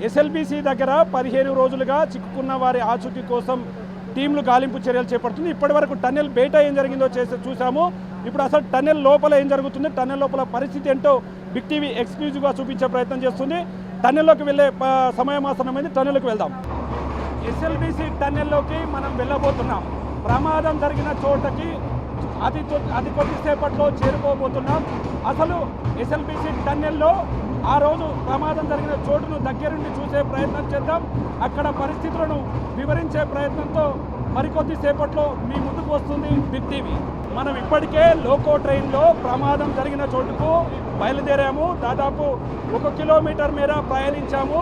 SLBC దగ్గర 15 రోజులుగా చిక్కుకున్న వారి ఆచూకీ కోసం టీంలు గాలింపు చర్యలు చేపడుతుంది. ఇప్పటి వరకు టన్నెల్ బయట ఏం జరిగిందో చూసాము. ఇప్పుడు అసలు టన్నెల్ లోపల ఏం జరుగుతుంది, టన్నెల్ లోపల పరిస్థితి ఏంటో బిగ్ టీవీ ఎక్స్క్లూజివ్గా చూపించే ప్రయత్నం చేస్తుంది. టన్నెల్లోకి వెళ్ళే సమయం ఆసన్నమైంది. టన్నెల్లోకి వెళ్దాం. ఎస్ఎల్బీసీ టన్నెల్లోకి మనం వెళ్ళబోతున్నాం. ప్రమాదం జరిగిన చోటకి అతి కొద్దిసేపట్లో చేరుకోబోతున్నాం. అసలు ఎస్ఎల్బీసీ టన్నెల్లో ఆ రోజు ప్రమాదం జరిగిన చోటును దగ్గరుండి చూసే ప్రయత్నం చేద్దాం. అక్కడ పరిస్థితులను వివరించే ప్రయత్నంతో మరికొద్ది సేపట్లో మీ ముందుకు వస్తుంది బిగ్ టీవీ. మనం ఇప్పటికే లోకో ట్రైన్లో ప్రమాదం జరిగిన చోటుకు బయలుదేరాము. దాదాపు 1 కిలోమీటర్ మేర ప్రయాణించాము.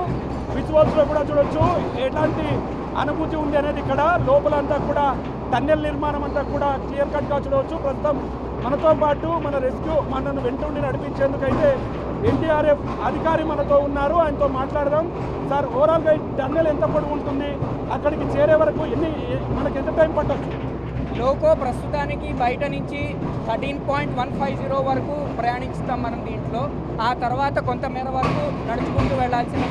విజువల్స్లో కూడా చూడొచ్చు ఎలాంటి అనుభూతి ఉంది అనేది. ఇక్కడ లోపలంతా కూడా టన్నెల్ నిర్మాణం అంతా కూడా క్లియర్ కట్గా చూడవచ్చు. ప్రస్తుతం మనతో పాటు మన రెస్క్యూ మనను వెంటుండి నడిపించేందుకైతే ఎన్డీఆర్ఎఫ్ అధికారి మనతో ఉన్నారు. ఆయనతో మాట్లాడదాం. సార్, ఓవరాల్గా ఈ టన్నెల్ ఎంత పొడవు ఉంటుంది, అక్కడికి చేరే వరకు మనకి ఎంత టైం పట్టవచ్చు? లోకో ప్రస్తుతానికి బయట నుంచి 13.150 వరకు ప్రయాణిస్తాం మనం దీంట్లో. ఆ తర్వాత కొంతమేర వరకు నడుచుకుంటూ వెళ్లాల్సిన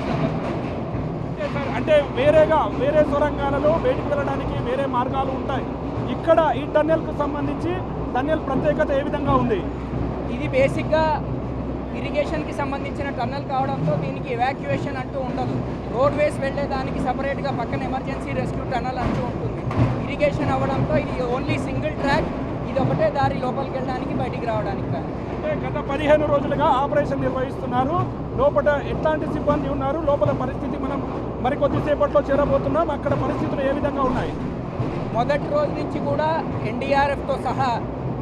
అంటే వేరే సొరంగాలలో బయటికి వెళ్ళడానికి వేరే మార్గాలు ఉంటాయి. ఇక్కడ ఈ టన్నెల్కు సంబంధించి టన్నెల్ ప్రత్యేకత ఏ విధంగా ఉంది? ఇది బేసిక్గా ఇరిగేషన్కి సంబంధించిన టన్నెల్ కావడంతో దీనికి ఎవాక్యుయేషన్ అంటూ ఉండదు. రోడ్వేస్ వెళ్ళేదానికి సపరేట్గా పక్కన ఎమర్జెన్సీ రెస్క్యూ టన్నెల్ అంటూ ఉంటుంది. ఇరిగేషన్ అవ్వడంతో ఇది ఓన్లీ సింగిల్ ట్రాక్. ఇది ఒకటే దారి లోపలికి వెళ్ళడానికి బయటికి రావడానికి. అంటే గత 15 రోజులుగా ఆపరేషన్ నిర్వహిస్తున్నారు. లోపల ఎట్లాంటి సిబ్బంది ఉన్నారు, లోపల పరిస్థితి మనం మరికొద్దిసేపట్లో చేరబోతున్నాం. అక్కడ పరిస్థితులు ఏ విధంగా ఉన్నాయి? మొదటి రోజు నుంచి కూడా ఎన్డీఆర్ఎఫ్తో సహా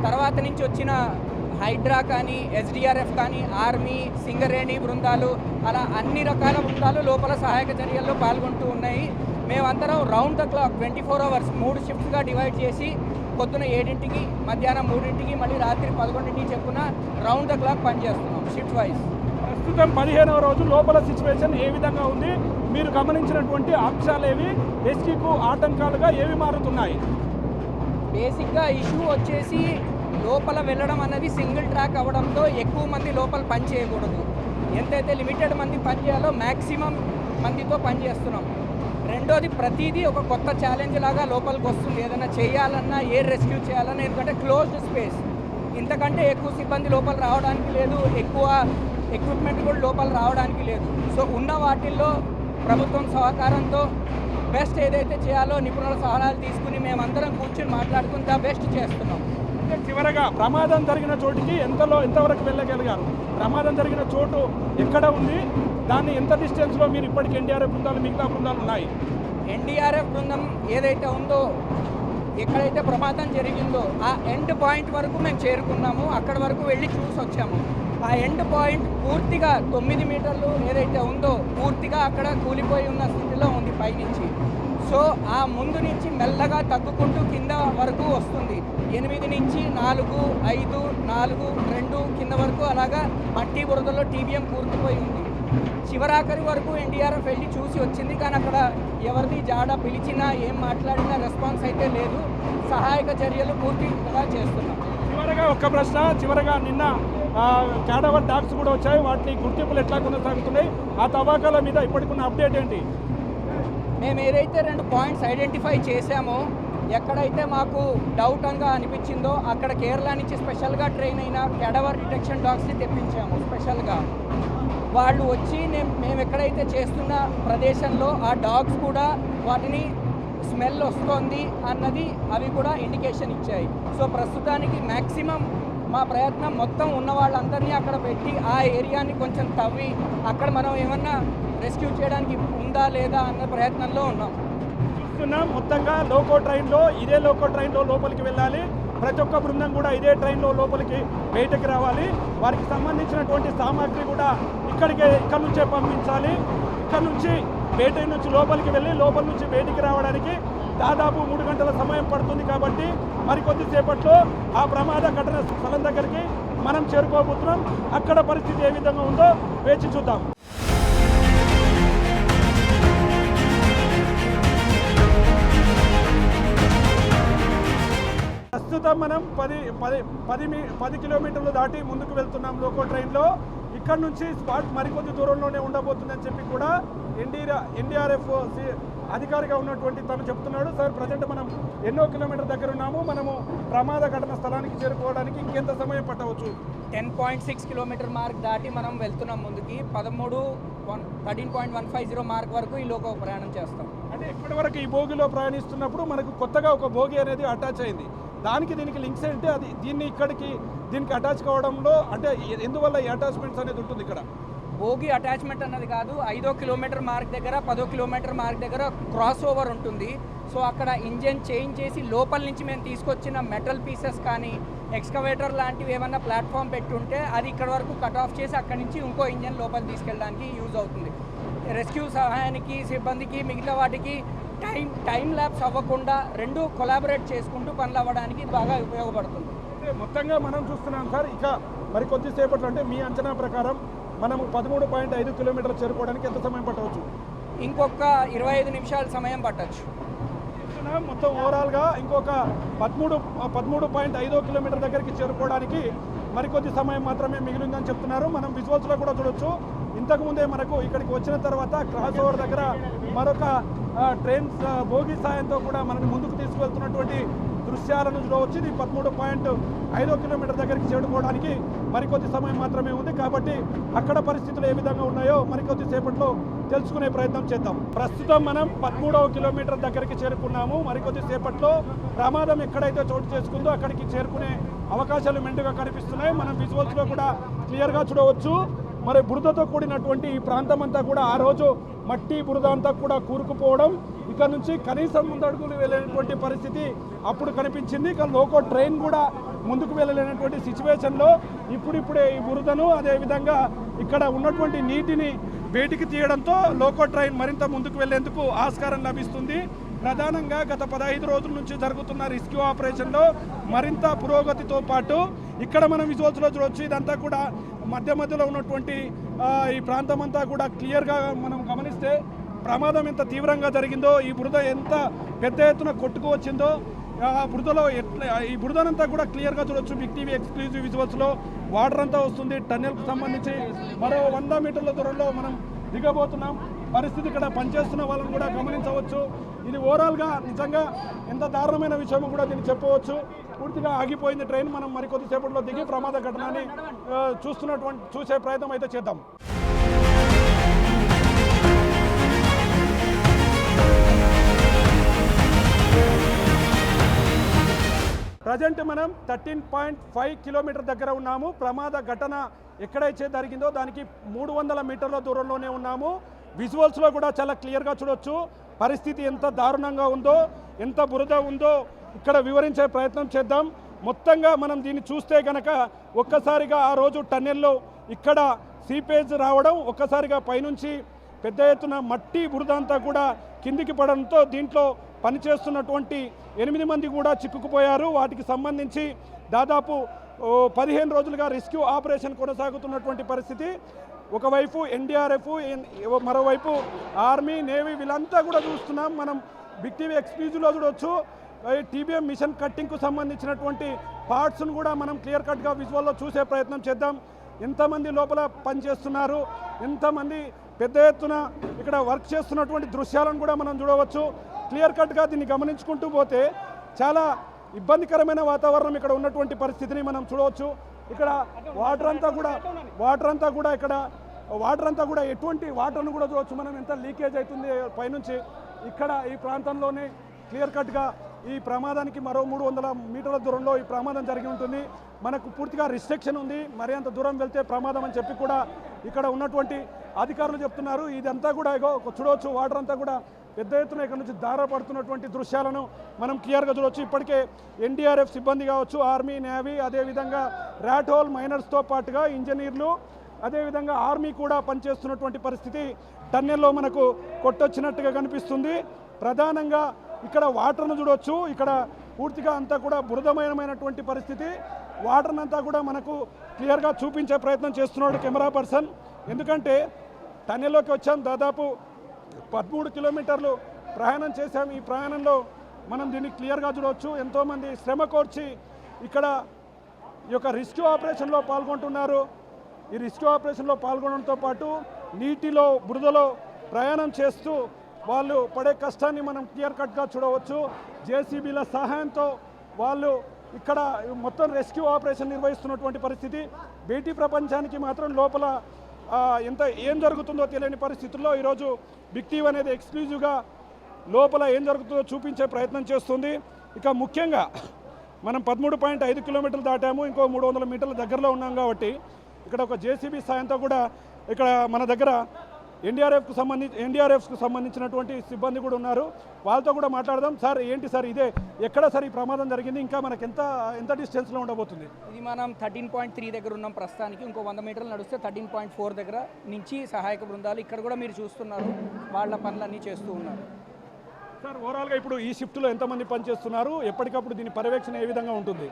తర్వాత నుంచి వచ్చిన హైడ్రా కానీ, ఎస్డీఆర్ఎఫ్ కానీ, ఆర్మీ, సింగరేణి బృందాలు, అలా అన్ని రకాల బృందాలు లోపల సహాయక చర్యల్లో పాల్గొంటూ ఉన్నాయి. మేమందరం రౌండ్ ద క్లాక్ 24 అవర్స్ 3 షిఫ్ట్గా డివైడ్ చేసి పొద్దున 7ంటికి, మధ్యాహ్నం 3ంటికి, మళ్ళీ రాత్రి 11ంటికి చెప్పున రౌండ్ ద క్లాక్ పనిచేస్తున్నాం షిఫ్ట్ వైజ్. ప్రస్తుతం 15వ రోజు లోపల సిచ్యువేషన్ ఏ విధంగా ఉంది? మీరు గమనించినటువంటి అంశాలు ఏవి, రెస్క్యూకు ఆటంకాలుగా ఏవి మారుతున్నాయి? బేసిక్గా ఇష్యూ వచ్చేసి లోపల వెళ్ళడం అన్నది సింగిల్ ట్రాక్ అవ్వడంతో ఎక్కువ మంది లోపల పని చేయకూడదు. ఎంతైతే లిమిటెడ్ మంది పని చేయాలో మ్యాక్సిమం మందితో పని చేస్తున్నాం. రెండోది, ప్రతిదీ ఒక కొత్త ఛాలెంజ్ లాగా లోపలికి వస్తుంది. ఏదైనా చేయాలన్నా, రెస్క్యూ చేయాలన్నా, ఎందుకంటే క్లోజ్డ్ స్పేస్, ఇంతకంటే ఎక్కువ సిబ్బంది లోపల రావడానికి లేదు, ఎక్కువ ఎక్విప్మెంట్ కూడా లోపల రావడానికి లేదు. సో ఉన్న వాటిల్లో ప్రభుత్వం సహకారంతో బెస్ట్ ఏదైతే చేయాలో నిపుణుల సలహాలు తీసుకుని మేమందరం కూర్చొని మాట్లాడుకుని దా బెస్ట్ చేస్తున్నాం. అంటే చివరగా ప్రమాదం జరిగిన చోటుకి ఎంతవరకు వెళ్ళగలిగారు? ప్రమాదం జరిగిన చోటు ఎక్కడ ఉంది, దాన్ని ఎంత డిస్టెన్స్లో మీరు ఇప్పటికీ ఎన్డీఆర్ఎఫ్ బృందాలు, మిగతా బృందాలు ఉన్నాయి? ఎన్డీఆర్ఎఫ్ బృందం ఏదైతే ఉందో, ఎక్కడైతే ప్రమాదం జరిగిందో ఆ ఎండ్ పాయింట్ వరకు మేము చేరుకున్నాము. అక్కడ వరకు వెళ్ళి చూసి వచ్చాము. ఆ ఎండ్ పాయింట్ పూర్తిగా 9 మీటర్లు ఏదైతే ఉందో పూర్తిగా అక్కడ కూలిపోయి ఉన్న స్థితిలో ఉంది పైనుంచి. సో ఆ ముందు నుంచి మెల్లగా తగ్గుకుంటూ కింద వరకు వస్తుంది. 8 నుంచి 4, 5, 4, 2 కింద వరకు అలాగా మట్టి బురదలో టీబీఎం పూర్తిపోయి ఉంది. చివరాఖరి వరకు ఎన్డీఆర్ఎఫ్ వెళ్ళి చూసి వచ్చింది, కానీ అక్కడ ఎవరిది జాడ పిలిచినా ఏం మాట్లాడినా రెస్పాన్స్ అయితే లేదు. సహాయక చర్యలు పూర్తిగా చేస్తున్నాం. చివరగా ఒక్క ప్రశ్న, నిన్న క్యాడవర్ డాగ్స్ కూడా వచ్చాయి. వాటిని గుర్తింపులు ఎట్లా కొనసాగుతున్నాయి? ఆ తవ్వకాల మీద ఇప్పటికున్న అప్డేట్ ఏంటి? మేము ఏదైతే 2 పాయింట్స్ ఐడెంటిఫై చేశామో, ఎక్కడైతే మాకు డౌట్ అంగా అనిపించిందో అక్కడ కేరళ నుంచి స్పెషల్గా ట్రైన్ అయిన క్యాడవర్ డిటెక్షన్ డాగ్స్ని తెప్పించాము స్పెషల్గా. వాళ్ళు వచ్చి మేము ఎక్కడైతే చేస్తున్న ప్రదేశంలో ఆ డాగ్స్ కూడా వాటిని స్మెల్ వస్తుంది అన్నది అవి కూడా ఇండికేషన్ ఇచ్చాయి. సో ప్రస్తుతానికి మ్యాక్సిమం మా ప్రయత్నం మొత్తం ఉన్న వాళ్ళందరినీ అక్కడ పెట్టి ఆ ఏరియాని కొంచెం తవ్వి అక్కడ మనం ఏమన్నా రెస్క్యూ చేయడానికి ఉందా లేదా అన్న ప్రయత్నంలో ఉన్నాం. చూస్తున్నాం మొత్తంగా లోకో ట్రైన్లో లోపలికి వెళ్ళాలి. ప్రతి ఒక్క బృందం కూడా ఇదే ట్రైన్లో లోపలికి బయటకు రావాలి. వారికి సంబంధించినటువంటి సామాగ్రి కూడా ఇక్కడ నుంచే పంపించాలి. ఇక్కడ నుంచి బయట నుంచి లోపలికి వెళ్ళి లోపల నుంచి బయటికి రావడానికి దాదాపు 3 గంటల సమయం పడుతుంది. కాబట్టి మరికొద్దిసేపట్లో ఆ ప్రమాద ఘటన స్థలం దగ్గరికి మనం చేరుకోబోతున్నాం. అక్కడ పరిస్థితి ఏ విధంగా ఉందో వేచి చూద్దాం. ప్రస్తుతం మనం 10 కిలోమీటర్లు దాటి ముందుకు వెళ్తున్నాం లోకో ట్రైన్లో. ఇక్కడ నుంచి స్పాట్ మరికొద్ది దూరంలోనే ఉండబోతుందని చెప్పి కూడా ఎన్డీఆర్ఎఫ్ అధికారిగా ఉన్నటువంటి తను చెప్తున్నాడు. సార్ ప్రజెంట్ మనం ఎన్నో కిలోమీటర్ దగ్గర ఉన్నాము, మనము ప్రమాద ఘటన స్థలానికి చేరుకోవడానికి ఇంకెంత సమయం పట్టవచ్చు? 10.6 కిలోమీటర్ మార్క్ దాటి మనం వెళ్తున్నాం ముందుకి. 13.150 మార్క్ వరకు ఈ లోక ప్రయాణం చేస్తాం. అంటే ఇప్పటివరకు ఈ భోగిలో ప్రయాణిస్తున్నప్పుడు మనకు కొత్తగా ఒక భోగి అనేది అటాచ్ అయింది. దీనికి లింక్స్ ఏంటి? అది దీనికి అటాచ్ కావడంలో అంటే ఎందువల్ల ఈ అటాచ్మెంట్స్ అనేది ఉంటుంది? ఇక్కడ భోగి అటాచ్మెంట్ అన్నది కాదు, 5వ కిలోమీటర్ మార్క్ దగ్గర 10వ కిలోమీటర్ మార్క్ దగ్గర క్రాస్ ఓవర్ ఉంటుంది. సో అక్కడ ఇంజన్ చేంజ్ చేసి లోపల నుంచి మేము తీసుకొచ్చిన మెటల్ పీసెస్ కానీ ఎక్స్కవేటర్ లాంటివి ఏమన్నా ప్లాట్ఫామ్ పెట్టుంటే అది ఇక్కడ వరకు కట్ ఆఫ్ చేసి అక్కడి నుంచి ఇంకో ఇంజన్ లోపల తీసుకెళ్ళడానికి యూజ్ అవుతుంది. రెస్క్యూ సహాయానికి సిబ్బందికి మిగతా వాటికి టైం ల్యాప్స్ అవ్వకుండా రెండు కొలాబరేట్ చేసుకుంటూ పనులు అవ్వడానికి ఇది బాగా ఉపయోగపడుతుంది. అంటే మొత్తంగా మనం చూస్తున్నాం సార్, ఇక మరి కొద్దిసేపట్లో అంటే మీ అంచనా ప్రకారం మనము 13.5 కిలోమీటర్లు చేరుకోవడానికి ఎంత సమయం పట్టవచ్చు? ఇంకొక 25 నిమిషాల సమయం పట్టచ్చు. మొత్తం ఓవరాల్గా ఇంకొక 13.5 కిలోమీటర్ దగ్గరికి చేరుకోవడానికి మరికొద్ది సమయం మాత్రమే మిగిలిందని చెప్తున్నారు. మనం విజువల్స్లో కూడా చూడొచ్చు. ఇంతకుముందే మనకు ఇక్కడికి వచ్చిన తర్వాత క్రాస్ ఓవర్ దగ్గర మరొక ట్రైన్స్ బోగి సాయంతో కూడా మనని ముందుకు తీసుకువెళ్తున్నటువంటి దృశ్యాలను చూడవచ్చు. ఇది 13.5 కిలోమీటర్ దగ్గరికి చేరుకోవడానికి మరికొద్ది సమయం మాత్రమే ఉంది. కాబట్టి అక్కడ పరిస్థితులు ఏ విధంగా ఉన్నాయో మరికొద్ది సేపట్లో తెలుసుకునే ప్రయత్నం చేద్దాం. ప్రస్తుతం మనం 13వ కిలోమీటర్ దగ్గరికి చేరుకున్నాము. మరికొద్ది సేపట్లో ప్రమాదం ఎక్కడైతే చోటు చేసుకుందో అక్కడికి చేరుకునే అవకాశాలు మెండుగా కనిపిస్తున్నాయి. మనం విజువల్స్లో కూడా క్లియర్గా చూడవచ్చు. మరి బురదతో కూడినటువంటి ఈ ప్రాంతం అంతా కూడా ఆ రోజు మట్టి బురద అంతా కూడా కూరుకుపోవడం, ఇక్కడ నుంచి కనీసం ముందడుగులు వెళ్ళేటువంటి పరిస్థితి అప్పుడు కనిపించింది. ఇక లోకో ట్రైన్ కూడా ముందుకు వెళ్ళలేనటువంటి సిచ్యువేషన్లో ఇప్పుడిప్పుడే ఈ బురదను అదేవిధంగా ఇక్కడ ఉన్నటువంటి నీటిని బయటికి తీయడంతో లోకో ట్రైన్ మరింత ముందుకు వెళ్లేందుకు ఆస్కారం లభిస్తుంది. ప్రధానంగా గత 15 రోజుల నుంచి జరుగుతున్న రెస్క్యూ ఆపరేషన్లో మరింత పురోగతితో పాటు ఇక్కడ మనం విజువల్స్లో చూడవచ్చు. ఇదంతా కూడా మధ్యలో ఉన్నటువంటి ఈ ప్రాంతం అంతా కూడా క్లియర్గా మనం గమనిస్తే ప్రమాదం ఎంత తీవ్రంగా జరిగిందో, ఈ బురద ఎంత పెద్ద ఎత్తున కొట్టుకు వచ్చిందో ఆ బురదలో ఈ బురదనంతా కూడా క్లియర్గా చూడొచ్చు. బిగ్ టీవీ ఎక్స్క్లూజివ్ విజువల్స్లో వాటర్ అంతా వస్తుంది. టన్నెల్కు సంబంధించి మరో 100 మీటర్ల దూరంలో మనం దిగబోతున్నాం. పరిస్థితి ఇక్కడ పనిచేస్తున్న వాళ్ళని కూడా గమనించవచ్చు. ఇది ఓవరాల్గా నిజంగా ఎంత దారుణమైన విషయమో కూడా దీన్ని చెప్పవచ్చు. పూర్తిగా ఆగిపోయింది ట్రైన్. మనం మరికొద్దిసేపట్లో దిగి ప్రమాద ఘటనని చూసే ప్రయత్నం అయితే చేద్దాం. ప్రజెంట్ మనం 13.5 కిలోమీటర్ దగ్గర ఉన్నాము. ప్రమాద ఘటన ఎక్కడైతే జరిగిందో దానికి 300 మీటర్ల దూరంలోనే ఉన్నాము. విజువల్స్లో కూడా చాలా క్లియర్గా చూడొచ్చు పరిస్థితి ఎంత దారుణంగా ఉందో, ఎంత బురద ఉందో ఇక్కడ వివరించే ప్రయత్నం చేద్దాం. మొత్తంగా మనం దీన్ని చూస్తే కనుక ఒక్కసారిగా ఆ రోజు టన్నెల్లో ఇక్కడ సీపేజ్ రావడం, ఒక్కసారిగా పైనుంచి పెద్ద ఎత్తున మట్టి బురద అంతా కూడా కిందికి పడడంతో దీంట్లో పనిచేస్తున్నటువంటి 8 మంది కూడా చిక్కుకుపోయారు. వాటికి సంబంధించి దాదాపు 15 రోజులుగా రెస్క్యూ ఆపరేషన్ కొనసాగుతున్నటువంటి పరిస్థితి. ఒకవైపు ఎన్డీఆర్ఎఫ్, మరోవైపు ఆర్మీ, నేవీ వీళ్ళంతా కూడా చూస్తున్నాం. మనం బిగ్ టీవీ ఎక్స్క్లూజివ్లో చూడవచ్చు. టీబీఎం మిషన్ కట్టింగ్కు సంబంధించినటువంటి పార్ట్స్ను కూడా మనం క్లియర్ కట్గా విజువల్లో చూసే ప్రయత్నం చేద్దాం. ఎంతమంది లోపల పనిచేస్తున్నారు, ఎంతమంది పెద్ద ఎత్తున ఇక్కడ వర్క్ చేస్తున్నటువంటి దృశ్యాలను కూడా మనం చూడవచ్చు. క్లియర్ కట్గా దీన్ని గమనించుకుంటూ పోతే చాలా ఇబ్బందికరమైన వాతావరణం ఇక్కడ ఉన్నటువంటి పరిస్థితిని మనం చూడవచ్చు. ఇక్కడ వాటర్ అంతా కూడా ఎటువంటి వాటర్ను కూడా చూడవచ్చు మనం, ఎంత లీకేజ్ అవుతుంది పైనుంచి. ఇక్కడ ఈ ప్రాంతంలోనే క్లియర్ కట్గా ఈ ప్రమాదానికి మరో 300 మీటర్ల దూరంలో ఈ ప్రమాదం జరిగి ఉంటుంది. మనకు పూర్తిగా రిస్ట్రిక్షన్ ఉంది, మరి అంత దూరం వెళ్తే ప్రమాదం అని చెప్పి కూడా ఇక్కడ ఉన్నటువంటి అధికారులు చెప్తున్నారు. ఇదంతా కూడా చూడవచ్చు, వాటర్ అంతా కూడా పెద్ద ఎత్తున ఇక్కడ నుంచి దారపడుతున్నటువంటి దృశ్యాలను మనం క్లియర్గా చూడవచ్చు. ఇప్పటికే ఎన్డీఆర్ఎఫ్ సిబ్బంది కావచ్చు, ఆర్మీ, నేవీ, అదేవిధంగా ర్యాట్ హోల్ మైనర్స్తో పాటుగా ఇంజనీర్లు, అదేవిధంగా ఆర్మీ కూడా పనిచేస్తున్నటువంటి పరిస్థితి టన్నెల్లో మనకు కొట్టొచ్చినట్టుగా కనిపిస్తుంది. ప్రధానంగా ఇక్కడ వాటర్ను చూడవచ్చు. ఇక్కడ పూర్తిగా అంతా కూడా బురదమయమైనటువంటి పరిస్థితి. వాటర్ని అంతా కూడా మనకు క్లియర్గా చూపించే ప్రయత్నం చేస్తున్నాడు కెమెరా పర్సన్. ఎందుకంటే టన్నెల్లోకి వచ్చాం, దాదాపు 13 కిలోమీటర్లు ప్రయాణం చేశాం. ఈ ప్రయాణంలో మనం దీన్ని క్లియర్గా చూడవచ్చు. ఎంతోమంది శ్రమ కోర్చి ఇక్కడ ఈ యొక్క రెస్క్యూ ఆపరేషన్లో పాల్గొంటున్నారు. ఈ రెస్క్యూ ఆపరేషన్లో పాల్గొనడంతో పాటు నీటిలో బురదలో ప్రయాణం చేస్తూ వాళ్ళు పడే కష్టాన్ని మనం క్లియర్ కట్గా చూడవచ్చు. జేసీబీల సహాయంతో వాళ్ళు ఇక్కడ మొత్తం రెస్క్యూ ఆపరేషన్ నిర్వహిస్తున్నటువంటి పరిస్థితి. బయటి ప్రపంచానికి మాత్రం లోపల ఏం జరుగుతుందో తెలియని పరిస్థితుల్లో ఈరోజు బిగ్ టీవీ అనేది ఎక్స్క్లూజివ్గా లోపల ఏం జరుగుతుందో చూపించే ప్రయత్నం చేస్తుంది. ఇక ముఖ్యంగా మనం 13.5 కిలోమీటర్లు దాటాము, ఇంకో 300 మీటర్ల దగ్గరలో ఉన్నాం కాబట్టి ఇక్కడ ఒక జేసీబీ సాయంతో కూడా ఇక్కడ మన దగ్గర ఎన్డీఆర్ఎఫ్కు సంబంధించినటువంటి సిబ్బంది కూడా ఉన్నారు. వాళ్ళతో కూడా మాట్లాడదాం. సార్ ఏంటి సార్ ఇదే ఎక్కడ సార్ ఈ ప్రమాదం జరిగింది, ఇంకా మనకి ఎంత డిస్టెన్స్లో ఉండబోతుంది? ఇది మనం 13.3 దగ్గర ఉన్నాం ప్రస్తుతానికి. ఇంకో 100 మీటర్లు నడిస్తే 13.4 దగ్గర నుంచి సహాయక బృందాలు ఇక్కడ కూడా మీరు చూస్తున్నారు వాళ్ళ పనులన్నీ చేస్తూ ఉన్నారు. సార్ ఓవరాల్గా ఇప్పుడు ఈ షిఫ్ట్లో ఎంతమంది పనిచేస్తున్నారు, ఎప్పటికప్పుడు దీని పర్యవేక్షణ ఏ విధంగా ఉంటుంది?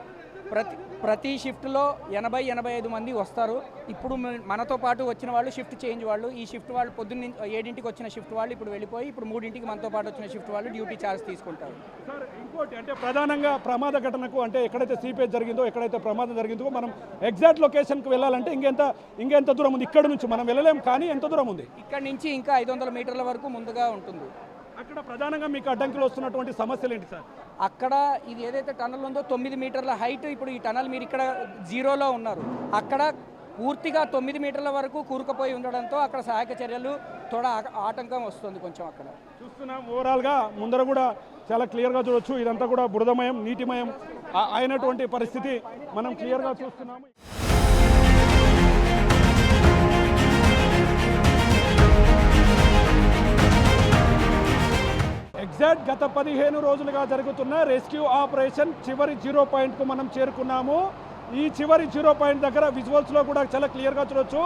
ప్రతి షిఫ్ట్లో 80-85 మంది వస్తారు. ఇప్పుడు మనతో పాటు వచ్చిన వాళ్ళు షిఫ్ట్ చేంజ్ వాళ్ళు, ఈ షిఫ్ట్ వాళ్ళు పొద్దున్న 7ంటికి వచ్చిన షిఫ్ట్ వాళ్ళు ఇప్పుడు వెళ్ళిపోయి ఇప్పుడు 3ంటికి మనతో పాటు వచ్చిన షిఫ్ట్ వాళ్ళు డ్యూటీ ఛార్జ్ తీసుకుంటారు. సార్ ఇంకోటి అంటే ప్రధానంగా ప్రమాద ఘటనకు అంటే ఎక్కడైతే సీపేజ్ జరిగిందో, ఎక్కడైతే ప్రమాదం జరిగిందో మనం ఎగ్జాక్ట్ లొకేషన్కి వెళ్ళాలంటే ఇంకెంత దూరం ఉంది? ఇక్కడ నుంచి మనం వెళ్ళలేం, కానీ ఎంత దూరం ఉంది? ఇక్కడ నుంచి ఇంకా 500 మీటర్ల వరకు ముందుగా ఉంటుంది. అక్కడ ప్రధానంగా మీకు అడ్డంకులు వస్తున్నటువంటి సమస్యలు ఏంటి సార్? అక్కడ ఇది ఏదైతే టనల్ ఉందో 9 మీటర్ల హైట్, ఇప్పుడు ఈ టనల్ మీరు ఇక్కడ 0లో ఉన్నారు, అక్కడ పూర్తిగా 9 మీటర్ల వరకు కూరుకుపోయి ఉండడంతో అక్కడ సహాయక చర్యలు తోడ ఆటంకం వస్తుంది కొంచెం. అక్కడ చూస్తున్నాం ఓవరాల్గా ముందర కూడా చాలా క్లియర్గా చూడొచ్చు, ఇదంతా కూడా బురదమయం నీటిమయం అయినటువంటి పరిస్థితి మనం క్లియర్గా చూస్తున్నాము. ఎగ్జాక్ట్ గత 15 రోజులుగా జరుగుతున్న రెస్క్యూ ఆపరేషన్ చివరి 0 పాయింట్కు మనం చేరుకున్నాము. ఈ చివరి 0 పాయింట్ దగ్గర విజువల్స్లో కూడా చాలా క్లియర్గా చూడొచ్చు,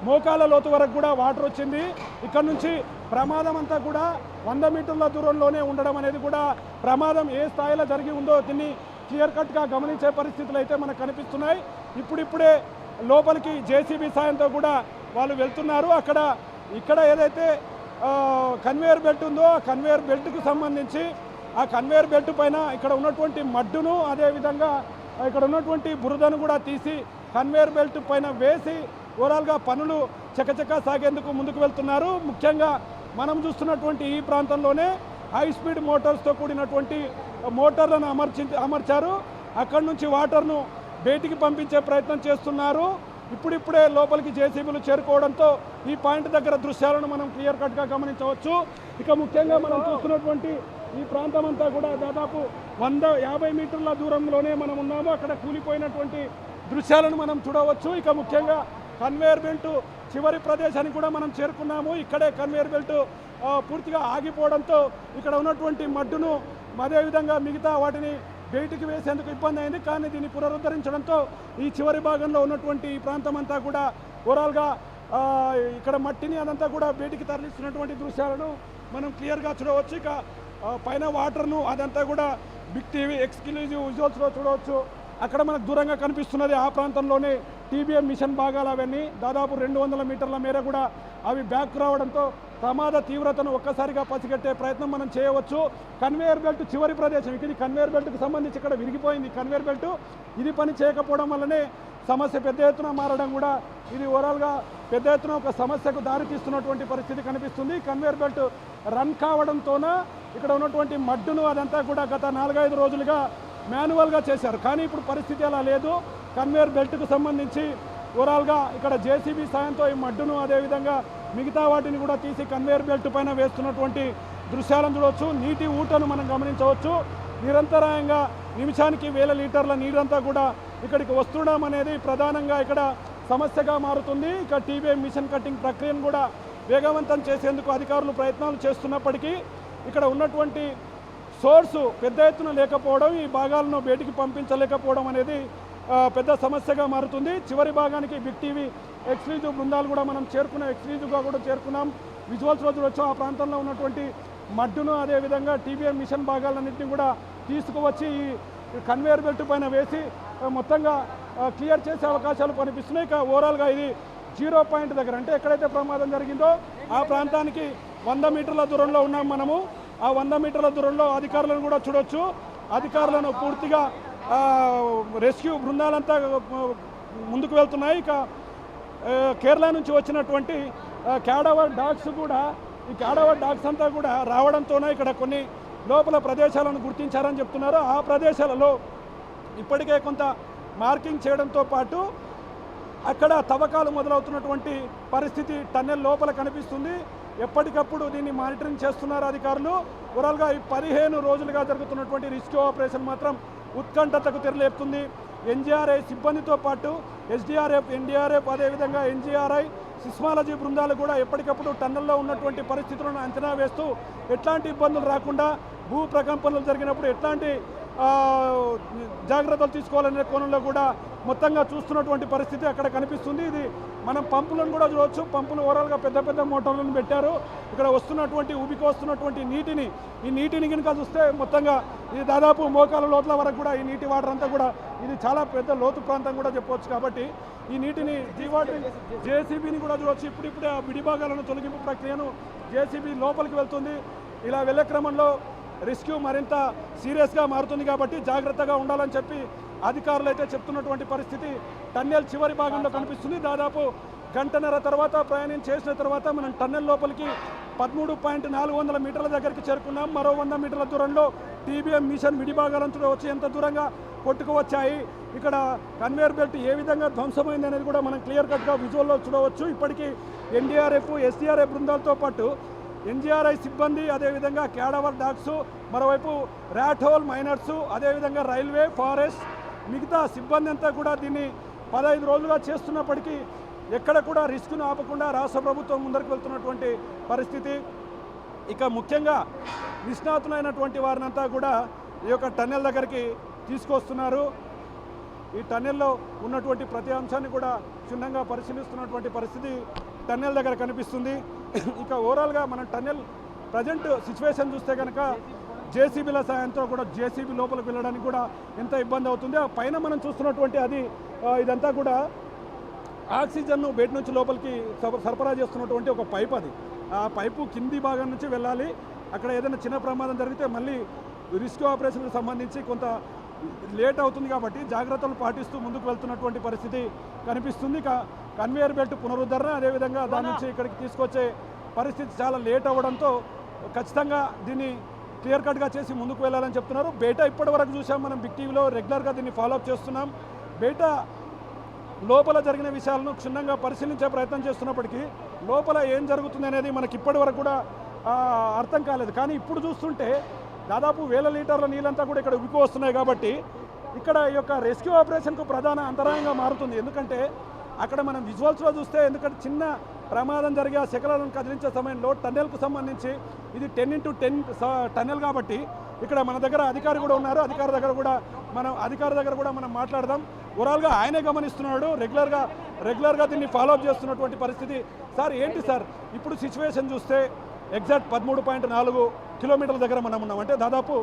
మోకాల లోతు వరకు కూడా వాటర్ వచ్చింది. ఇక్కడ నుంచి ప్రమాదం అంతా కూడా 100 మీటర్ల దూరంలోనే ఉండడం అనేది కూడా ప్రమాదం ఏ స్థాయిలో జరిగి ఉందో దీన్ని క్లియర్ కట్గా గమనించే పరిస్థితులు అయితే మనకు కనిపిస్తున్నాయి. ఇప్పుడిప్పుడే లోపలికి జేసీబీ సాయంతో కూడా వాళ్ళు వెళ్తున్నారు. ఇక్కడ ఏదైతే కన్వేయర్ బెల్ట్ ఉందో ఆ కన్వేయర్ బెల్ట్కు సంబంధించి ఆ కన్వేయర్ బెల్ట్ పైన ఇక్కడ ఉన్నటువంటి మడ్డును, అదేవిధంగా ఇక్కడ ఉన్నటువంటి బురదను కూడా తీసి కన్వేయర్ బెల్ట్ పైన వేసి ఓవరాల్గా పనులు చకచకా సాగేందుకు ముందుకు వెళ్తున్నారు. ముఖ్యంగా మనం చూస్తున్నటువంటి ఈ ప్రాంతంలోనే హై స్పీడ్ మోటార్స్తో కూడినటువంటి మోటార్లను అమర్చారు. అక్కడి నుంచి వాటర్ను బయటికి పంపించే ప్రయత్నం చేస్తున్నారు. ఇప్పుడిప్పుడే లోపలికి జేసీబీలు చేరుకోవడంతో ఈ పాయింట్ దగ్గర దృశ్యాలను మనం క్లియర్ కట్గా గమనించవచ్చు. ఇక ముఖ్యంగా మనం చూస్తున్నటువంటి ఈ ప్రాంతం అంతా కూడా దాదాపు 150 మీటర్ల దూరంలోనే మనం ఉన్నాము. అక్కడ కూలిపోయినటువంటి దృశ్యాలను మనం చూడవచ్చు. ఇక ముఖ్యంగా కన్వేయర్ బెల్ట్ చివరి ప్రదేశానికి కూడా మనం చేరుకున్నాము. ఇక్కడే కన్వేయర్ బెల్ట్ పూర్తిగా ఆగిపోవడంతో ఇక్కడ ఉన్నటువంటి మడ్డును అదేవిధంగా మిగతా వాటిని బయటికి వేసేందుకు ఇబ్బంది అయింది. కానీ దీన్ని పునరుద్ధరించడంతో ఈ చివరి భాగంలో ఉన్నటువంటి ఈ ప్రాంతం అంతా కూడా ఓవరాల్గా ఇక్కడ మట్టిని అదంతా కూడా బయటికి తరలిస్తున్నటువంటి దృశ్యాలను మనం క్లియర్గా చూడవచ్చు. ఇక పైన వాటర్ను అదంతా కూడా బిగ్ టీవీ ఎక్స్క్లూజివ్ విజువల్స్లో చూడవచ్చు. అక్కడ మనకు దూరంగా కనిపిస్తున్నది ఆ ప్రాంతంలోనే టీబీఎం మిషన్ భాగాలు. అవన్నీ దాదాపు 200 మీటర్ల మేర కూడా అవి బ్యాక్ రావడంతో ప్రమాద తీవ్రతను ఒక్కసారిగా పసిగట్టే ప్రయత్నం మనం చేయవచ్చు. కన్వేయర్ బెల్ట్ చివరి ప్రదేశం ఇది కన్వేయర్ బెల్ట్కి సంబంధించి ఇక్కడ విరిగిపోయింది కన్వేయర్ బెల్ట్. ఇది పని చేయకపోవడం వల్లనే సమస్య పెద్ద ఎత్తున మారడం కూడా ఇది ఓవరాల్గా పెద్ద ఎత్తున ఒక సమస్యకు దారితీస్తున్నటువంటి పరిస్థితి కనిపిస్తుంది. కన్వేయర్ బెల్ట్ రన్ కావడంతోన ఇక్కడ ఉన్నటువంటి మడ్డును అదంతా కూడా గత 4-5 రోజులుగా మాన్యువల్గా చేశారు. కానీ ఇప్పుడు పరిస్థితి అలా లేదు. కన్వేయర్ బెల్ట్కు సంబంధించి ఓవరాల్గా ఇక్కడ జేసీబీ సాయంతో ఈ మడ్డును అదేవిధంగా మిగతా వాటిని కూడా తీసి కన్వేయర్ బెల్ట్ పైన వేస్తున్నటువంటి దృశ్యాలను చూడవచ్చు. నీటి ఊటను మనం గమనించవచ్చు. నిరంతరాయంగా నిమిషానికి 1000 లీటర్ల నీరంతా కూడా ఇక్కడికి వస్తుండడం అనేది ప్రధానంగా ఇక్కడ సమస్యగా మారుతుంది. ఇక టీబీఎం మిషన్ కట్టింగ్ ప్రక్రియను కూడా వేగవంతం చేసేందుకు అధికారులు ప్రయత్నాలు చేస్తున్నప్పటికీ ఇక్కడ ఉన్నటువంటి సోర్సు పెద్ద ఎత్తున లేకపోవడం, ఈ భాగాలను బయటికి పంపించలేకపోవడం అనేది పెద్ద సమస్యగా మారుతుంది. చివరి భాగానికి బిగ్ టీవీ ఎక్స్క్లూజివ్ బృందాలు కూడా మనం ఎక్స్క్లూజివ్గా కూడా చేరుకున్నాం. విజువల్స్లో చూడొచ్చు ఆ ప్రాంతంలో ఉన్నటువంటి మడ్డును అదేవిధంగా టీబీఎం మిషన్ భాగాలన్నింటినీ కూడా తీసుకువచ్చి ఈ కన్వేయర్ బెల్ట్ పైన వేసి మొత్తంగా క్లియర్ చేసే అవకాశాలు కనిపిస్తున్నాయి. ఇక ఓవరాల్గా ఇది 0 పాయింట్ దగ్గర అంటే ఎక్కడైతే ప్రమాదం జరిగిందో ఆ ప్రాంతానికి 100 మీటర్ల దూరంలో ఉన్నాం మనము. ఆ 100 మీటర్ల దూరంలో అధికారులను కూడా చూడొచ్చు. అధికారులను పూర్తిగా రెస్క్యూ బృందాలంతా ముందుకు వెళ్తున్నాయి. ఇక కేరళ నుంచి వచ్చినటువంటి క్యాడవర్ డాగ్స్ కూడా ఈ క్యాడవర్ డాగ్స్ అంతా కూడా రావడంతోనే ఇక్కడ కొన్ని లోపల ప్రదేశాలను గుర్తించారని చెప్తున్నారు. ఆ ప్రదేశాలలో ఇప్పటికే కొంత మార్కింగ్ చేయడంతో పాటు అక్కడ తవ్వకాలు మొదలవుతున్నటువంటి పరిస్థితి టన్నెల్ లోపల కనిపిస్తుంది. ఎప్పటికప్పుడు దీన్ని మానిటరింగ్ చేస్తున్నారు అధికారులు. ఓవరాల్గా ఈ 15 రోజులుగా జరుగుతున్నటువంటి రెస్క్యూ ఆపరేషన్ మాత్రం ఉత్కంఠతకు తెరలేపుతుంది. ఎన్డీఆర్ఐ సిబ్బందితో పాటు ఎస్డీఆర్ఎఫ్, ఎన్డీఆర్ఎఫ్, అదేవిధంగా ఎన్జీఆర్ఐ, సిస్మాలజీ బృందాలు కూడా ఎప్పటికప్పుడు టన్నెల్లో ఉన్నటువంటి పరిస్థితులను అంచనా వేస్తూ ఎట్లాంటి ఇబ్బందులు రాకుండా భూ ప్రకంపనలు జరిగినప్పుడు ఎట్లాంటి జాగ్రత్తలు తీసుకోవాలనే కోణంలో కూడా మొత్తంగా చూస్తున్నటువంటి పరిస్థితి అక్కడ కనిపిస్తుంది. ఇది మనం పంపులను కూడా చూడవచ్చు. పంపులు ఓవరాల్గా పెద్ద పెద్ద మోటార్లను పెట్టారు. ఇక్కడ వస్తున్నటువంటి ఉబికి వస్తున్నటువంటి ఈ నీటిని కనుక చూస్తే మొత్తంగా ఇది దాదాపు మోకాల లోతుల వరకు కూడా ఈ నీటి వాటర్ అంతా కూడా ఇది చాలా పెద్ద లోతు ప్రాంతం కూడా చెప్పవచ్చు. కాబట్టి ఈ నీటిని డీవాటరింగ్ జేసీబీని కూడా చూడవచ్చు. ఇప్పుడిప్పుడే ఆ విడిభాగాలను తొలగింపు ప్రక్రియను జేసీబీ లోపలికి వెళ్తుంది. ఇలా వెళ్ళే క్రమంలో రెస్క్యూ మరింత సీరియస్గా మారుతుంది కాబట్టి జాగ్రత్తగా ఉండాలని చెప్పి అధికారులు అయితే చెప్తున్నటువంటి పరిస్థితి టన్నెల్ చివరి భాగంలో కనిపిస్తుంది. దాదాపు గంటన్నర తర్వాత ప్రయాణం చేసిన తర్వాత మనం టన్నెల్ లోపలికి 13.400 మీటర్ల దగ్గరికి చేరుకున్నాం. మరో 100 మీటర్ల దూరంలో టీబీఎం మిషన్ విడిభాగాలను వచ్చి ఎంత దూరంగా కొట్టుకువచ్చాయి, ఇక్కడ కన్వేయర్ బెల్ట్ ఏ విధంగా ధ్వంసమైంది అనేది కూడా మనం క్లియర్ కట్గా విజువల్లో చూడవచ్చు. ఇప్పటికీ ఎన్డీఆర్ఎఫ్, ఎస్డీఆర్ఎఫ్ బృందాలతో పాటు ఎన్జీఆర్ఐ సిబ్బంది, అదేవిధంగా క్యాడవర్ డాగ్స్, మరోవైపు ర్యాట్ హోల్ మైనర్స్, అదేవిధంగా రైల్వే, ఫారెస్ట్, మిగతా సిబ్బంది అంతా కూడా దీన్ని 15 రోజులుగా చేస్తున్నప్పటికీ ఎక్కడ కూడా రిస్క్ను ఆపకుండా రాష్ట్ర ప్రభుత్వం ముందరికి వెళ్తున్నటువంటి పరిస్థితి. ఇక ముఖ్యంగా నిష్ణాతులైనటువంటి వారినంతా కూడా ఈ యొక్క టన్నెల్ దగ్గరికి తీసుకొస్తున్నారు. ఈ టన్నెల్లో ఉన్నటువంటి ప్రతి అంశాన్ని కూడా క్షుణ్ణంగా పరిశీలిస్తున్నటువంటి పరిస్థితి టన్నెల్ దగ్గర కనిపిస్తుంది. ఇక ఓవరాల్గా మనం టన్నెల్ ప్రజెంట్ సిచ్యువేషన్ చూస్తే కనుక జేసీబీల సాయంతో కూడా జేసీబీ లోపలికి వెళ్ళడానికి కూడా ఎంత ఇబ్బంది అవుతుంది. ఆ పైన మనం చూస్తున్నటువంటి అది ఇదంతా కూడా ఆక్సిజన్ను బయట నుంచి లోపలికి సరఫరా చేస్తున్నటువంటి ఒక పైప్. అది ఆ పైపు కింది భాగం నుంచి వెళ్ళాలి. అక్కడ ఏదైనా చిన్న ప్రమాదం జరిగితే మళ్ళీ రెస్క్యూ ఆపరేషన్కి సంబంధించి కొంత లేట్ అవుతుంది కాబట్టి జాగ్రత్తలు పాటిస్తూ ముందుకు వెళ్తున్నటువంటి పరిస్థితి కనిపిస్తుంది. కన్వేయర్ బెల్ట్ పునరుద్ధరణ, అదేవిధంగా దాని నుంచి ఇక్కడికి తీసుకొచ్చే పరిస్థితి చాలా లేట్ అవ్వడంతో ఖచ్చితంగా దీన్ని క్లియర్ కట్గా చేసి ముందుకు వెళ్ళాలని చెప్తున్నారు. బేటా ఇప్పటి వరకు చూసాం మనం బిగ్ టీవీలో రెగ్యులర్గా దీన్ని ఫాలోఅప్ చేస్తున్నాం. బేటా లోపల జరిగిన విషయాలను క్షుణ్ణంగా పరిశీలించే ప్రయత్నం చేస్తున్నప్పటికీ లోపల ఏం జరుగుతుంది అనేది మనకి ఇప్పటి వరకు కూడా అర్థం కాలేదు. కానీ ఇప్పుడు చూస్తుంటే దాదాపు 1000 లీటర్ల నీళ్ళంతా కూడా ఇక్కడ ఉబికి వస్తున్నాయి కాబట్టి ఇక్కడ ఈ యొక్క రెస్క్యూ ఆపరేషన్కు ప్రధాన అంతరాయంగా మారుతుంది. ఎందుకంటే అక్కడ మనం విజువల్స్లో చూస్తే, ఎందుకంటే చిన్న ప్రమాదం జరిగే ఆ శకలాలను కదిలించే సమయంలో టన్నెల్కు సంబంధించి ఇది 10x10 టన్నెల్ కాబట్టి ఇక్కడ మన దగ్గర అధికారి కూడా ఉన్నారు. అధికారి దగ్గర కూడా మనం మాట్లాడదాం. ఓవరాల్గా ఆయనే గమనిస్తున్నాడు, రెగ్యులర్గా దీన్ని ఫాలోఅప్ చేస్తున్నటువంటి పరిస్థితి. సార్ ఏంటి సార్ ఇప్పుడు సిచ్యువేషన్ చూస్తే ఎగ్జాక్ట్ 13.4 కిలోమీటర్ల దగ్గర మనం ఉన్నాం. అంటే దాదాపు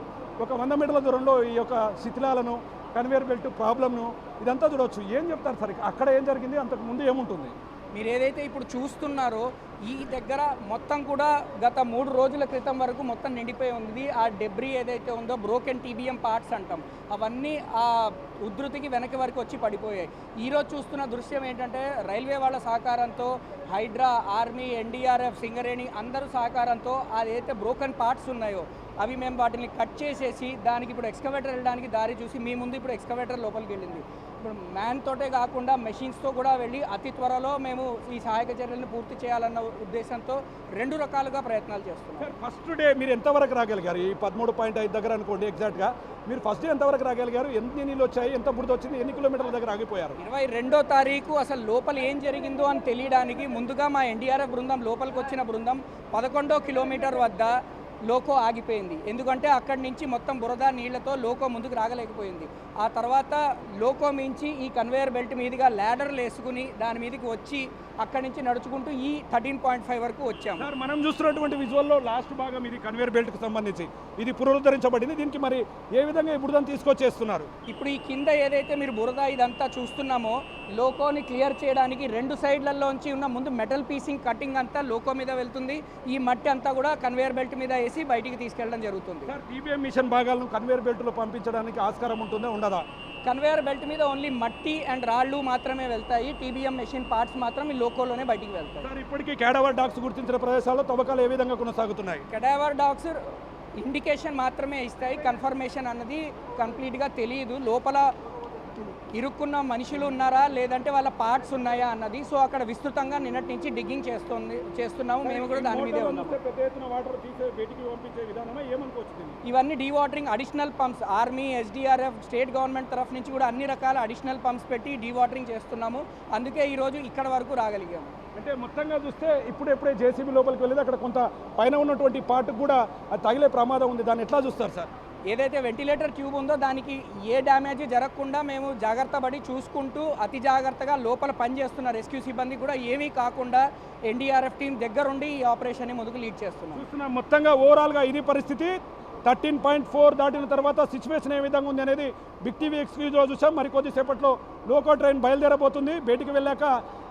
ఒక 100 మీటర్ల దూరంలో ఈ యొక్క శిథిలాలను, కన్వేయర్ బెల్ట్ ప్రాబ్లమ్ను ఇదంతా చూడవచ్చు. ఏం చెప్తారు సార్, అక్కడ ఏం జరిగింది, అంతకు ముందు ఏముంటుంది? మీరు ఏదైతే ఇప్పుడు చూస్తున్నారో ఈ దగ్గర మొత్తం కూడా గత 3 రోజుల క్రితం వరకు మొత్తం నిండిపోయి ఉంది. ఆ డెబ్రీ ఏదైతే ఉందో బ్రోకెన్ టీబీఎం పార్ట్స్ అంటాం, అవన్నీ ఆ ఉధృతికి వెనక్కి వరకు వచ్చి పడిపోయాయి. ఈరోజు చూస్తున్న దృశ్యం ఏంటంటే రైల్వే వాళ్ళ సహకారంతో, హైడ్రా, ఆర్మీ, ఎన్డీఆర్ఎఫ్, సింగరేణి అందరూ సహకారంతో అదైతే బ్రోకెన్ పార్ట్స్ ఉన్నాయో అవి మేము వాటిని కట్ చేసేసి దానికి ఇప్పుడు ఎక్స్కవేటర్ వెళ్ళడానికి దారి చూసి మీ ముందు ఇప్పుడు ఎక్స్కవేటర్ లోపలికి వెళ్ళింది. ఇప్పుడు మ్యాన్ తోటే కాకుండా మెషిన్స్తో కూడా వెళ్ళి అతి త్వరలో మేము ఈ సహాయక చర్యలను పూర్తి చేయాలన్న ఉద్దేశంతో 2 రకాలుగా ప్రయత్నాలు చేస్తున్నాం. ఫస్ట్ డే మీరు ఎంతవరకు రాగలిగారు? ఈ 13.5 దగ్గర అనుకోండి ఎగ్జాక్ట్గా. మీరు ఫస్ట్ డే ఎంతవరకు రాగలిగారు? ఎన్ని నీళ్ళు వచ్చాయి, ఎంత బురద వచ్చింది, ఎన్ని కిలోమీటర్ల దగ్గర ఆగిపోయారు? 22వ తారీఖు అసలు లోపల ఏం జరిగిందో అని తెలియడానికి ముందుగా మా ఎన్డీఆర్ఎఫ్ బృందం లోపలికి వచ్చిన బృందం 11వ కిలోమీటర్ వద్ద లోకో ఆగిపోయింది. ఎందుకంటే అక్కడి నుంచి మొత్తం బురద నీళ్లతో లోకో ముందుకు రాగలేకపోయింది. ఆ తర్వాత లోకో మించి ఈ కన్వేయర్ బెల్ట్ మీదుగా ల్యాడర్లు వేసుకుని దాని మీదకి వచ్చి అక్కడి నుంచి నడుచుకుంటూ ఈ 13.5 వరకు వచ్చాము. సార్ మనం చూస్తున్నటువంటి విజువల్లో లాస్ట్ భాగం ఇది కన్వేయర్ బెల్ట్కి సంబంధించి ఇది పునరుద్ధరించబడింది. దీనికి మరి ఏ విధంగా ఈ బురదను తీసుకొచ్చేస్తున్నారు? ఇప్పుడు ఈ కింద ఏదైతే మీరు బురద ఇదంతా చూస్తున్నామో లోకోని క్లియర్ చేయడానికి 2 సైడ్లలోంచి ఉన్న ముందు మెటల్ పీసింగ్ కటింగ్ అంతా లోకో మీద వెళ్తుంది. ఈ మట్టి అంతా కూడా కన్వేయర్ బెల్ట్ మీద వేసి బయటికి తీసుకెళ్ళడం జరుగుతుంది. సార్ టీబీఎం మిషన్ భాగాలను కన్వేయర్ బెల్ట్లో పంపించడానికి ఆస్కారం ఉంటుందా ఉండదా? కన్వేయర్ బెల్ట్ మీద ఓన్లీ మట్టి అండ్ రాళ్ళు మాత్రమే వెళ్తాయి. టీబీఎం మెషిన్ పార్ట్స్ మాత్రం ఈ లోకోలోనే బయటికి వెళ్తాయి. సార్ ఇప్పటికీ క్యాడవర్ డాగ్స్ గుర్తించిన ప్రదేశాల్లో తవ్వకాలు ఏ విధంగా కొనసాగుతున్నాయి? కెడావర్ డాగ్స్ ఇండికేషన్ మాత్రమే ఇస్తాయి. కన్ఫర్మేషన్ అన్నది కంప్లీట్గా తెలియదు. లోపల ఇరుక్కున్న మనుషులు ఉన్నారా లేదంటే వాళ్ళ పార్ట్స్ ఉన్నాయా అన్నది. సో అక్కడ విస్తృతంగా నిన్నటి నుంచి డిగ్గింగ్ చేస్తున్నాము. మేము కూడా దాని మీదే ఉన్నాము. ఇవన్నీ dewatering additional pumps army, SDRF, state government తరఫు నుంచి కూడా అన్ని రకాల అడిషనల్ పంప్స్ పెట్టి డీవాటరింగ్ చేస్తున్నాము. అందుకే ఈరోజు ఇక్కడ వరకు రాగలిగాము. అంటే మొత్తంగా చూస్తే ఇప్పుడే జేసీబీ లోపలికి వెళ్ళేది అక్కడ కొంత పైన ఉన్నటువంటి పార్ట్ కూడా అది తగిలే ప్రమాదం ఉంది. దాన్ని ఎట్లా చూస్తారు సార్? ఏదైతే వెంటిలేటర్ ట్యూబ్ ఉందో దానికి ఏ డ్యామేజ్ జరగకుండా మేము జాగ్రత్త పడి చూసుకుంటూ అతి జాగ్రత్తగా లోపల పనిచేస్తున్న రెస్క్యూ సిబ్బంది కూడా ఏమీ కాకుండా ఎన్డీఆర్ఎఫ్ టీం దగ్గరుండి ఈ ఆపరేషన్ని ముందుకు లీడ్ చేస్తున్నాం. చూస్తున్నాం మొత్తంగా ఓవరాల్గా ఇది పరిస్థితి. 13.4 దాటిన తర్వాత సిచ్యువేషన్ ఏ విధంగా ఉంది అనేది బిగ్ టీవీ ఎక్స్క్లూజివ్లో చూసాం. మరి కొద్దిసేపట్లో లోకో ట్రైన్ బయలుదేరబోతుంది. బయటికి వెళ్ళాక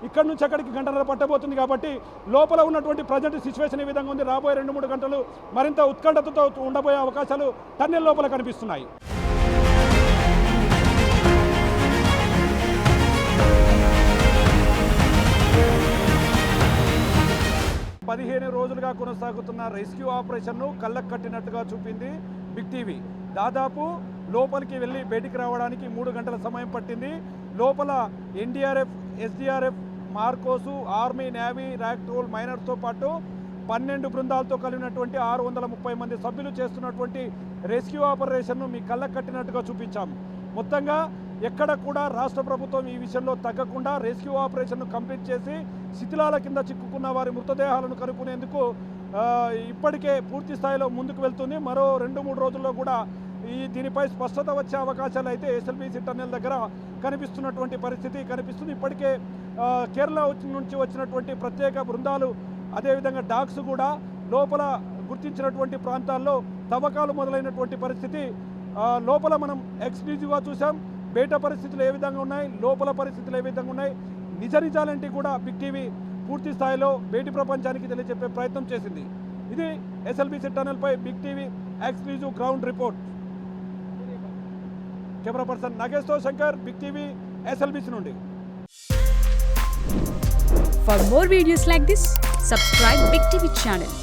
ఇక్కడి నుంచి అక్కడికి గంటన్నర పట్టబోతుంది. కాబట్టి లోపల ఉన్నటువంటి ప్రజెంట్ సిచ్యువేషన్ ఏ విధంగా ఉంది, రాబోయే 2-3 గంటలు మరింత ఉత్కంఠతతో ఉండబోయే అవకాశాలు టన్నెల్ లోపల కనిపిస్తున్నాయి. 15 రోజులుగా కొనసాగుతున్న రెస్క్యూ ఆపరేషన్ను కళ్ళకు కట్టినట్టుగా చూపింది బిగ్ టీవీ. దాదాపు లోపలికి వెళ్ళి బయటికి రావడానికి 3 గంటల సమయం పట్టింది. లోపల NDRF, SDRF, MARCOS, army, navy, ర్యాక్టోల్, మైనర్తో పాటు 12 బృందాలతో కలిగినటువంటి 630 మంది సభ్యులు చేస్తున్నటువంటి రెస్క్యూ ఆపరేషన్ను మీ కళ్ళకు కట్టినట్టుగా చూపించాము. మొత్తంగా ఎక్కడ కూడా రాష్ట్ర ప్రభుత్వం ఈ విషయంలో తగ్గకుండా రెస్క్యూ ఆపరేషన్ను కంప్లీట్ చేసి శిథిలాల కింద చిక్కుకున్న వారి మృతదేహాలను కనుక్కునేందుకు ఇప్పటికే పూర్తి స్థాయిలో ముందుకు వెళ్తుంది. మరో 2-3 రోజుల్లో కూడా దీనిపై స్పష్టత వచ్చే అవకాశాలు అయితే ఎస్ఎల్బీసీ టన్నెల్ దగ్గర కనిపిస్తున్నటువంటి పరిస్థితి కనిపిస్తుంది. ఇప్పటికే కేరళ నుంచి వచ్చినటువంటి ప్రత్యేక బృందాలు, అదేవిధంగా డాగ్స్ కూడా లోపల గుర్తించినటువంటి ప్రాంతాల్లో తవ్వకాలు మొదలైనటువంటి పరిస్థితి లోపల మనం ఎక్స్క్లూజివ్గా చూసాం. బయట పరిస్థితులు ఏ విధంగా ఉన్నాయి, లోపల పరిస్థితులు ఏ విధంగా ఉన్నాయి, నిజాలంటే కూడా బిగ్ టీవీ పూర్తి స్థాయిలో బయటి ప్రపంచానికి తెలియజెప్పే ప్రయత్నం చేసింది. ఇది ఎస్ఎల్బీసీ టన్నెల్పై Big TV exclusive ground report. Camera person Nageswara Shankar, Big TV, SLBC నుండి. For more videos like this, subscribe Big TV channel.